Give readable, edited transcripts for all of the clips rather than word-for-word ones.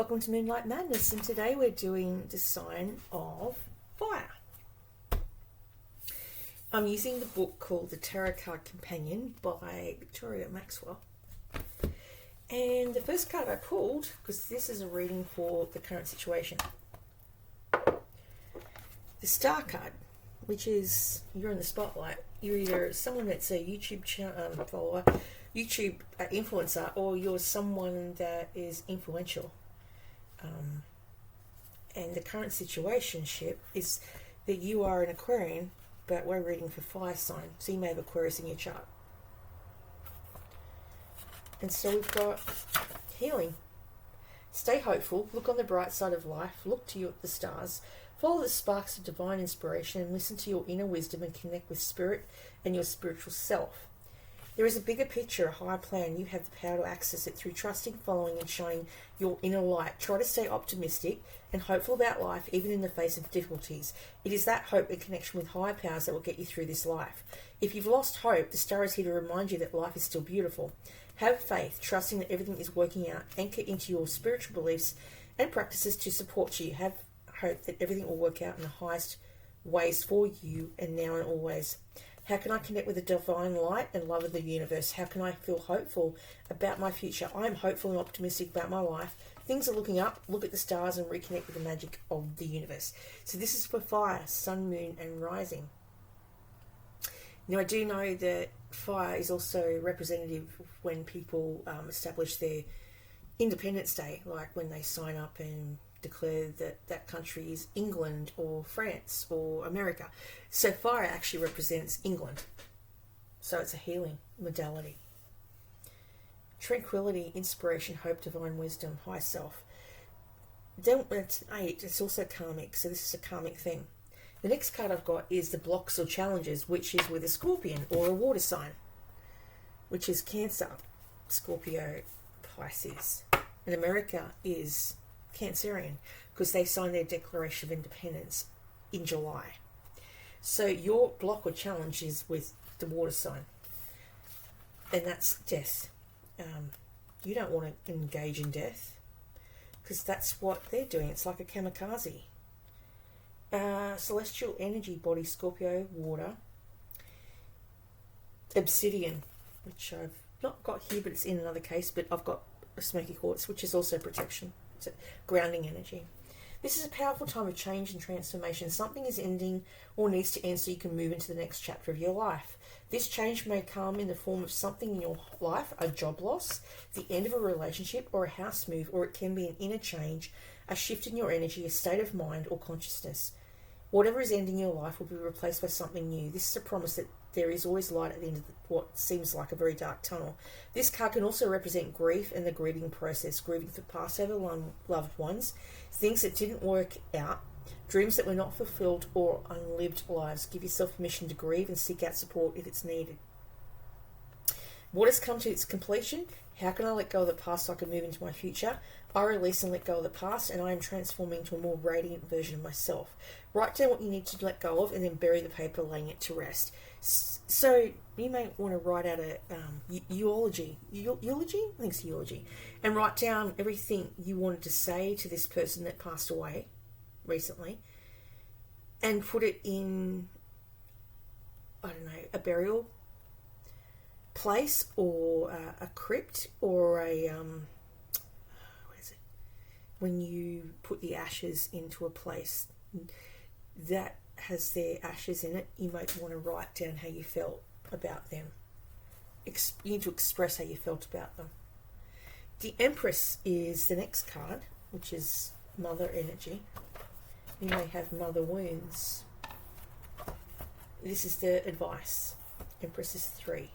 Welcome to Moonlight Madness, and today we're doing the sign of fire. I'm using the book called The Tarot Card Companion by Victoria Maxwell. And the first card I pulled, because this is a reading for the current situation, the Star card, which is you're in the spotlight. You're either someone that's a YouTube follower, YouTube influencer, or you're someone that is influential. And the current situationship is that you are an Aquarian, but we're reading for fire sign, so you may have Aquarius in your chart. And so we've got healing. Stay hopeful, look on the bright side of life, look to the stars, follow the sparks of divine inspiration, and listen to your inner wisdom and connect with spirit and your spiritual self. There is a bigger picture, a higher plan. You have the power to access it through trusting, following, and shining your inner light. Try to stay optimistic and hopeful about life, even in the face of difficulties. It is that hope and connection with higher powers that will get you through this life. If you've lost hope, the star is here to remind you that life is still beautiful. Have faith, trusting that everything is working out. Anchor into your spiritual beliefs and practices to support you. Have hope that everything will work out in the highest ways for you and now and always. How can I connect with the divine light and love of the universe? How can I feel hopeful about my future? I am hopeful and optimistic about my life. Things are looking up. Look at the stars and reconnect with the magic of the universe. So this is for fire, sun, moon, and rising. Now I do know that fire is also representative when people establish their Independence Day, like when they sign up and declare that that country is England or France or America. So fire actually represents England. So it's a healing modality. Tranquility, inspiration, hope, divine wisdom, high self. Then it's 8, it's also karmic, so this is a karmic thing. The next card I've got is the blocks or challenges, which is with a scorpion or a water sign, which is Cancer, Scorpio, Pisces. And America is Cancerian, because they signed their Declaration of Independence in July. So your block or challenge is with the water sign, and that's death. You don't want to engage in death, because that's what they're doing. It's like a kamikaze. Celestial energy body, Scorpio, water. Obsidian, which I've not got here, but it's in another case, but I've got a smoky quartz, which is also protection. Grounding energy. This is a powerful time of change and transformation. Something is ending or needs to end so you can move into the next chapter of your life. This change may come in the form of something in your life, a job loss, the end of a relationship, or a house move, or it can be an inner change, a shift in your energy, a state of mind or consciousness. Whatever is ending your life will be replaced by something new. This is a promise that there is always light at the end of what seems like a very dark tunnel. This card can also represent grief and the grieving process, grieving for past loved ones, things that didn't work out, dreams that were not fulfilled, or unlived lives. Give yourself permission to grieve and seek out support if it's needed. What has come to its completion? How can I let go of the past so I can move into my future? I release and let go of the past, and I am transforming into a more radiant version of myself. Write down what you need to let go of and then bury the paper, laying it to rest. So you may want to write out a eulogy. Eulogy? I think it's eulogy. And write down everything you wanted to say to this person that passed away recently, and put it in, I don't know, a burial place or a crypt, or a what is it, when you put the ashes into a place that has their ashes in it. You might want to write down how you felt about them. You need to express how you felt about them. The Empress is the next card, which is mother energy. You may have mother wounds. This is the advice. Empress is 3.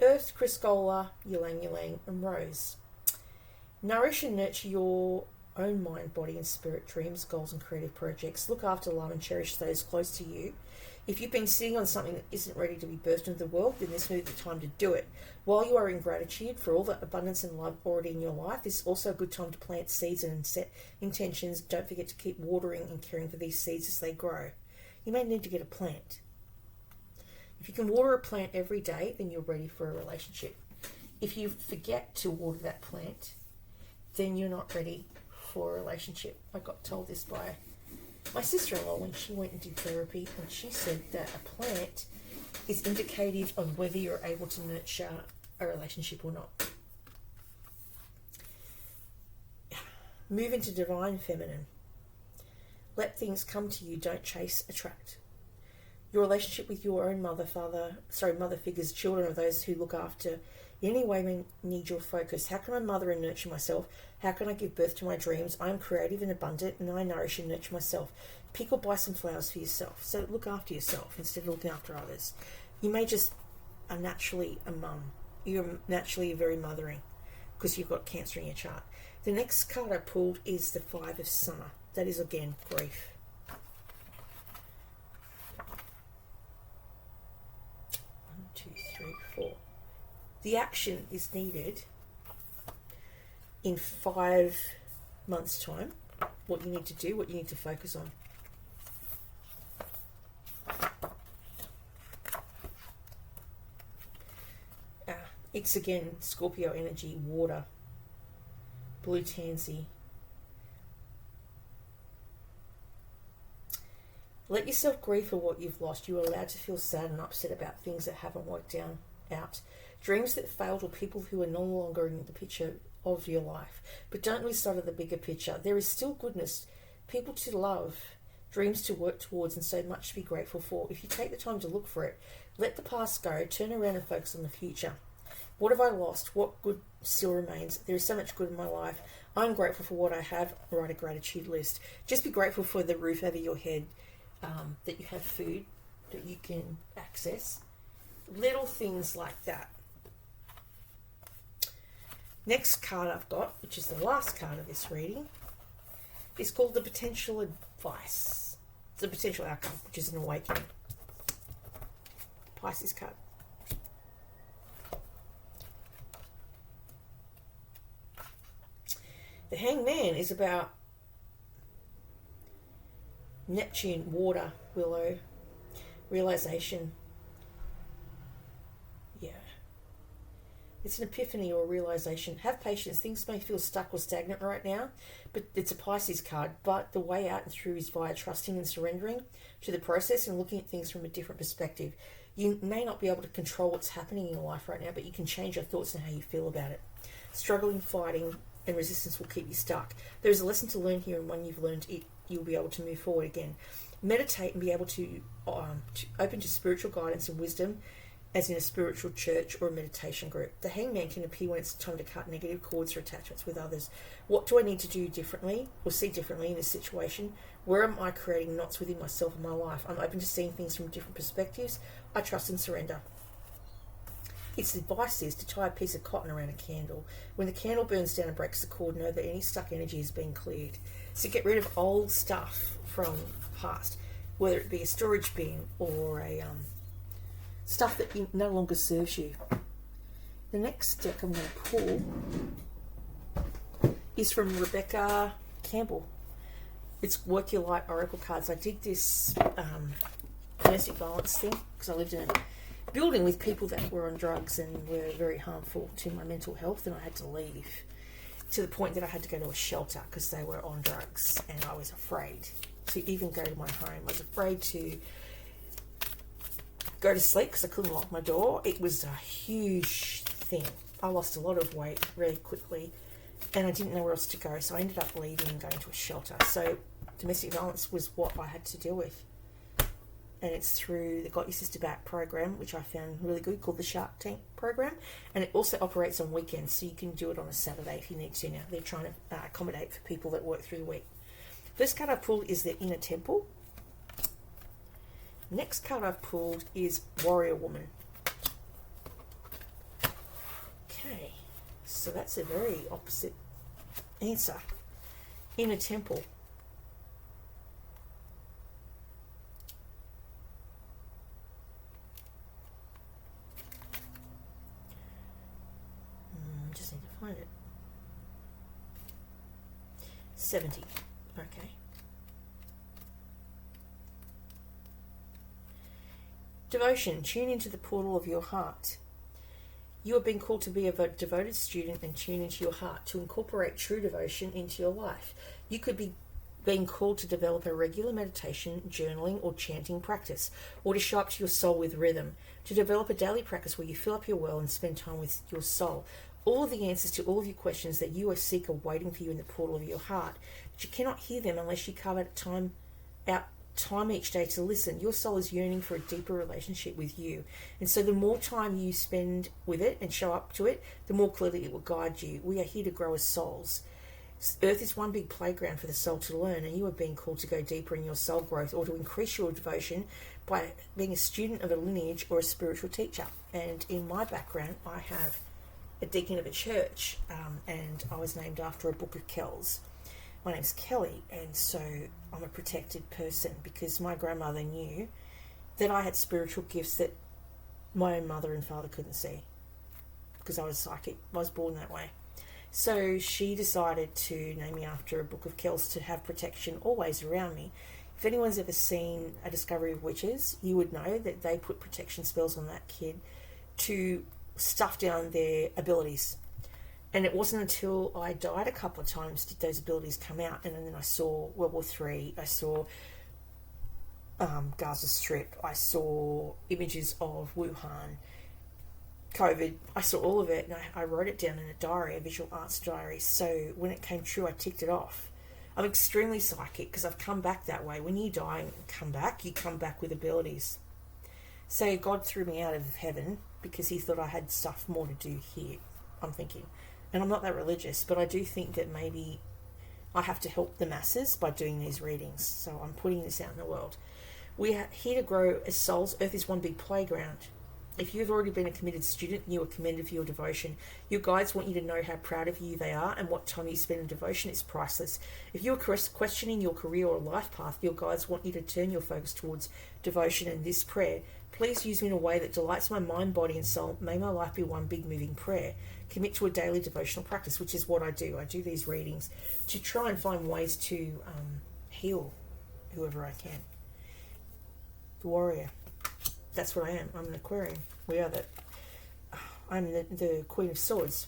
Earth, Chryskola, Ylang Ylang, and Rose. Nourish and nurture your own mind, body, and spirit, dreams, goals, and creative projects. Look after, love, and cherish those close to you. If you've been sitting on something that isn't ready to be burst into the world, then this may be the time to do it. While you are in gratitude for all the abundance and love already in your life, this is also a good time to plant seeds and set intentions. Don't forget to keep watering and caring for these seeds as they grow. You may need to get a plant. If you can water a plant every day, then you're ready for a relationship. if you forget to water that plant, then you're not ready for a relationship. I got told this by my sister-in-law when she went and did therapy, and she said that a plant is indicative of whether you're able to nurture a relationship or not. Move into divine feminine. Let things come to you, don't chase, attract. Your relationship with your own mother figures, children of those who look after, in any way may need your focus. How can I mother and nurture myself? How can I give birth to my dreams? I am creative and abundant, and I nourish and nurture myself. Pick or buy some flowers for yourself. So look after yourself instead of looking after others. You may just are naturally a mum. You're naturally very mothering because you've got Cancer in your chart. The next card I pulled is the Five of Summer. That is, again, grief. 1, 2, 3, 4. The action is needed in 5 months' time. What you need to do, what you need to focus on. It's again Scorpio energy, water, blue tansy. Let yourself grieve for what you've lost. You are allowed to feel sad and upset about things that haven't worked out. Dreams that failed, or people who are no longer in the picture of your life. But don't lose sight of the bigger picture. There is still goodness, people to love, dreams to work towards, and so much to be grateful for. If you take the time to look for it, let the past go, turn around and focus on the future. What have I lost? What good still remains? There is so much good in my life. I'm grateful for what I have. Write a gratitude list. Just be grateful for the roof over your head, that you have food that you can access. Little things like that. Next card I've got, which is the last card of this reading, is called the Potential Advice. It's the potential outcome, which is an awakening. Pisces card. The Hangman is about Neptune, water, willow, realization. Yeah. It's an epiphany or realization. Have patience. Things may feel stuck or stagnant right now, but it's a Pisces card. But the way out and through is via trusting and surrendering to the process and looking at things from a different perspective. You may not be able to control what's happening in your life right now, but you can change your thoughts and how you feel about it. Struggling, fighting, and resistance will keep you stuck. There's a lesson to learn here, and when you've learned it, you'll be able to move forward again. Meditate and be able to open to spiritual guidance and wisdom, as in a spiritual church or a meditation group. The Hangman can appear when it's time to cut negative cords or attachments with others. What do I need to do differently or see differently in this situation? Where am I creating knots within myself and my life? I'm open to seeing things from different perspectives. I trust and surrender. Its advice is to tie a piece of cotton around a candle. When the candle burns down and breaks the cord, know that any stuck energy has been cleared. So get rid of old stuff from past, whether it be a storage bin or a stuff that no longer serves you. The next deck I'm going to pull is from Rebecca Campbell. It's Work Your Light Oracle cards. I did this domestic violence thing because I lived in a building with people that were on drugs and were very harmful to my mental health, and I had to leave to the point that I had to go to a shelter because they were on drugs, and I was afraid to even go to my home. I was afraid to go to sleep because I couldn't lock my door. It was a huge thing. I lost a lot of weight really quickly, and I didn't know where else to go, so I ended up leaving and going to a shelter. So domestic violence was what I had to deal with. And it's through the Got Your Sister Back program, which I found really good, called the Shark Tank program. And it also operates on weekends, so you can do it on a Saturday if you need to now. They're trying to accommodate for people that work through the week. First card I pulled is the Inner Temple. Next card I've pulled is Warrior Woman. Okay, so that's a very opposite answer. Inner Temple. Just need to find it. 70. Okay. Devotion. Tune into the portal of your heart. You are being called to be a devoted student and tune into your heart to incorporate true devotion into your life. You could be being called to develop a regular meditation, journaling, or chanting practice, or to show up to your soul with rhythm, to develop a daily practice where you fill up your well and spend time with your soul. All of the answers to all of your questions that you seek are waiting for you in the portal of your heart. But you cannot hear them unless you carve out time each day to listen. Your soul is yearning for a deeper relationship with you. And so the more time you spend with it and show up to it, the more clearly it will guide you. We are here to grow as souls. Earth is one big playground for the soul to learn, and you are being called to go deeper in your soul growth or to increase your devotion by being a student of a lineage or a spiritual teacher. And in my background, I have a deacon of a church, and I was named after a book of Kells. My name's Kelly, and so I'm a protected person because my grandmother knew that I had spiritual gifts that my own mother and father couldn't see because I was psychic. I was born that way. So she decided to name me after a book of Kells to have protection always around me. If anyone's ever seen A Discovery of Witches, you would know that they put protection spells on that kid to stuff down their abilities. And it wasn't until I died a couple of times did those abilities come out. And then I saw World War III, I saw Gaza Strip, I saw images of Wuhan, COVID, I saw all of it, and I wrote it down in a diary, a visual arts diary. So when it came true, I ticked it off. I'm extremely psychic because I've come back that way. When you die and come back, you come back with abilities. So God threw me out of heaven because he thought I had stuff more to do here, I'm thinking. And I'm not that religious, but I do think that maybe I have to help the masses by doing these readings. So I'm putting this out in the world. We are here to grow as souls. Earth is one big playground. If you've already been a committed student, you are commended for your devotion. Your guides want you to know how proud of you they are, and what time you spend in devotion is priceless. If you are questioning your career or life path, your guides want you to turn your focus towards devotion and this prayer. Please use me in a way that delights my mind, body, and soul. May my life be one big moving prayer. Commit to a daily devotional practice, which is what I do. I do these readings to try and find ways to heal whoever I can. The warrior. That's what I am. I'm an Aquarian. We are that. I'm the Queen of Swords.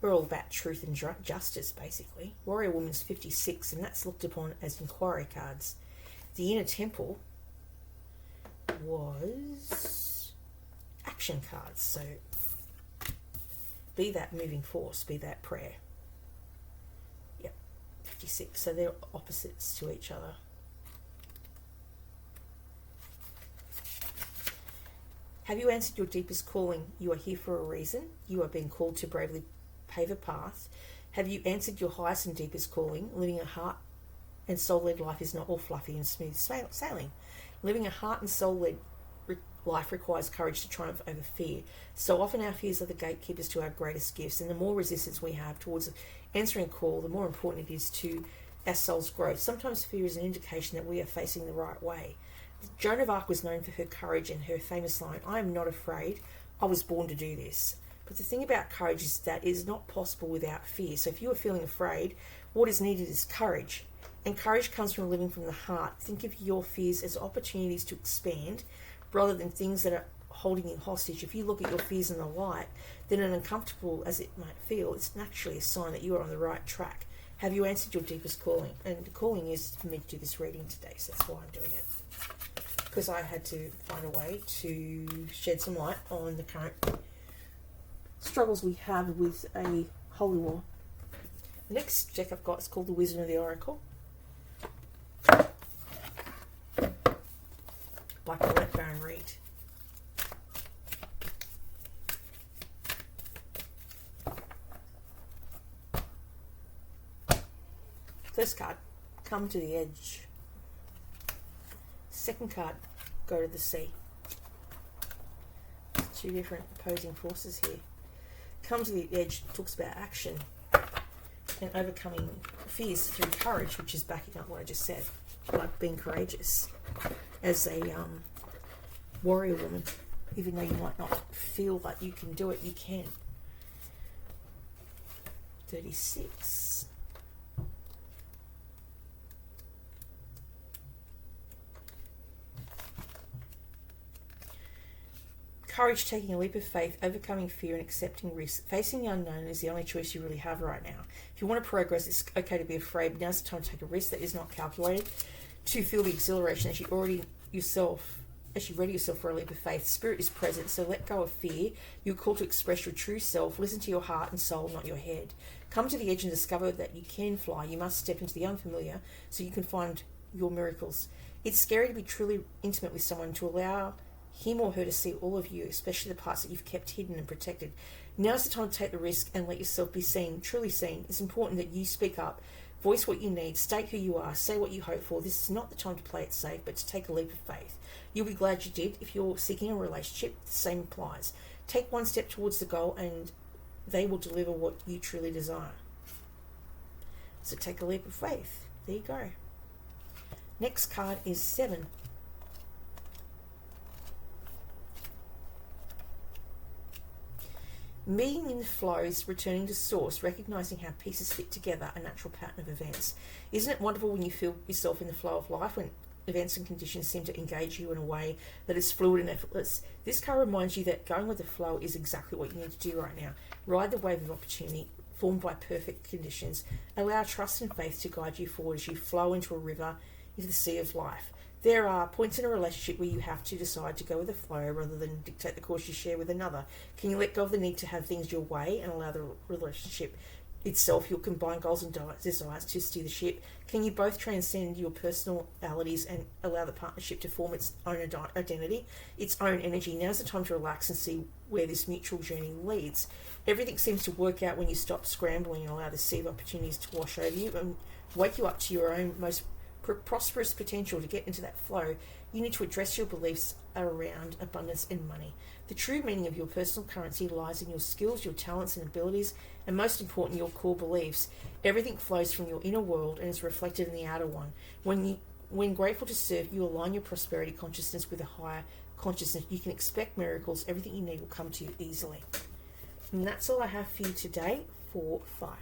We're all about truth and justice, basically. Warrior Woman's 56, and that's looked upon as inquiry cards. The Inner Temple was action cards. So be that moving force, be that prayer. Yep, 56. So they're opposites to each other. Have you answered your deepest calling? You are here for a reason. You are being called to bravely pave a path. Have you answered your highest and deepest calling? Living a heart and soul-led life is not all fluffy and smooth sailing. Living a heart and soul-led life requires courage to triumph over fear. So often our fears are the gatekeepers to our greatest gifts, and the more resistance we have towards answering a call, the more important it is to our soul's growth. Sometimes fear is an indication that we are facing the right way. Joan of Arc was known for her courage and her famous line, "I am not afraid, I was born to do this." But the thing about courage is that it is not possible without fear. So if you are feeling afraid, what is needed is courage. And courage comes from living from the heart. Think of your fears as opportunities to expand rather than things that are holding you hostage. If you look at your fears in the light, then uncomfortable as it might feel, it's naturally a sign that you are on the right track. Have you answered your deepest calling? And the calling is for me to do this reading today, so that's why I'm doing it. Because I had to find a way to shed some light on the current struggles we have with a holy war. The next deck I've got is called the Wisdom of the Oracle by Colette Baron Reid. First card, come to the edge. Second card, go to the sea. Two different opposing forces here. Come to the edge talks about action and overcoming fears through courage, which is backing up what I just said, like being courageous as a warrior woman. Even though you might not feel like you can do it, you can. 36. courage, taking a leap of faith, overcoming fear and accepting risk. Facing the unknown is the only choice you really have right now. If you want to progress, it's okay to be afraid, but now's the time to take a risk that is not calculated, to feel the exhilaration as you ready yourself for a leap of faith. Spirit is present, so let go of fear. You're called to express your true self. Listen to your heart and soul, not your head. Come to the edge and discover that you can fly. You must step into the unfamiliar so you can find your miracles. It's scary to be truly intimate with someone, to allow him or her to see all of you, especially the parts that you've kept hidden and protected. Now's the time to take the risk and let yourself be seen, truly seen. It's important that you speak up, voice what you need, state who you are, say what you hope for. This is not the time to play it safe, but to take a leap of faith. You'll be glad you did. If you're seeking a relationship, the same applies. Take one step towards the goal and they will deliver what you truly desire. So take a leap of faith. There you go. Next card is 7. Being in the flows, returning to source, recognizing how pieces fit together, a natural pattern of events. Isn't it wonderful when you feel yourself in the flow of life, when events and conditions seem to engage you in a way that is fluid and effortless? This card reminds you that going with the flow is exactly what you need to do right now. Ride the wave of opportunity formed by perfect conditions. Allow trust and faith to guide you forward as you flow into a river, into the sea of life. There are points in a relationship where you have to decide to go with the flow rather than dictate the course you share with another. Can you let go of the need to have things your way and allow the relationship itself, your combined goals and desires, to steer the ship? Can you both transcend your personalities and allow the partnership to form its own identity, its own energy? Now's the time to relax and see where this mutual journey leads. Everything seems to work out when you stop scrambling and allow the sea of opportunities to wash over you and wake you up to your own most prosperous potential. To get into that flow, you need to address your beliefs around abundance and money. The true meaning of your personal currency lies in your skills, your talents and abilities, and most important, your core beliefs. Everything flows from your inner world and is reflected in the outer one. When grateful to serve, you align your prosperity consciousness with a higher consciousness. You can expect miracles. Everything you need will come to you easily. And that's all I have for you today for fire.